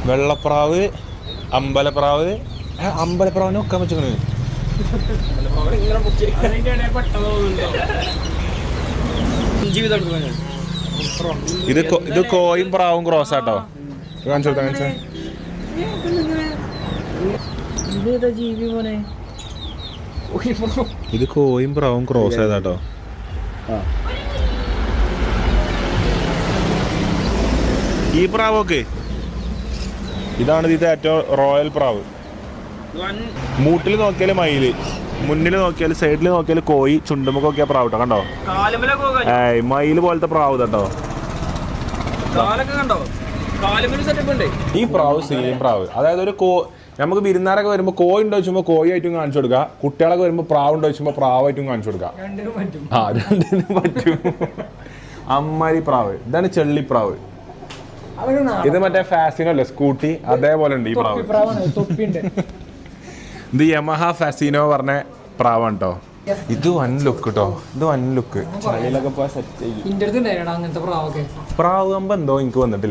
വെള്ളപ്രാവ്, അമ്പലപ്രാവ്. അമ്പലപ്രാവിനെ വെക്കാൻ പറ്റുന്നത് ഇത് കോയും പ്രാവും ക്രോസ് ആട്ടോ. ഇത് കോയും പ്രാവും ക്രോസ് ആയതാട്ടോ. ഈ പ്രാവൊക്കെ ഇതാണ് ഇതിന്റെ ഏറ്റവും റോയൽ പ്രാവ്. മൂട്ടിൽ നോക്കിയാല് മയില്, മുന്നിൽ നോക്കിയാല്, സൈഡിൽ നോക്കിയാല് കോയി, ചുണ്ടുമുഖം നോക്കിയാൽ പ്രാവ് കേട്ടോ. കണ്ടോ മയില് പോലത്തെ പ്രാവ് കേട്ടോ. ഈ പ്രാവ് സെയിം പ്രാവ്. അതായത് ഒരു നമുക്ക് വിരുന്നാരൊക്കെ വരുമ്പോൾ കോഴി ഉണ്ടോ വെച്ചുമ്പോൾ കോഴി ആയിട്ടും കാണിച്ചു കൊടുക്കുക, കുട്ടികളൊക്കെ വരുമ്പോൾ പ്രാവ് ഉണ്ടോ വെച്ചുമ്പോൾ പ്രാവായിട്ടും കാണിച്ചു കൊടുക്കുക. രണ്ടിനും പറ്റും. അമ്മാരി പ്രാവ്. ഇതാണ് ചെള്ളിപ്രാവ്. ഇത് മറ്റേ ഫാസിനോ അല്ലേ സ്കൂട്ടി, അതേപോലെ ഉണ്ട് ഈ പ്രാവ്. ഇത് യമഹ ഫാസിനോ പറഞ്ഞ പ്രാവാണ് കേട്ടോ. ഇത് വൻ ലുക്ക് കേട്ടോ. ഇത് വൻ ലുക്ക്. പ്രാവ് കമ്പ് എന്തോ എനിക്ക് വന്നിട്ടില്ല.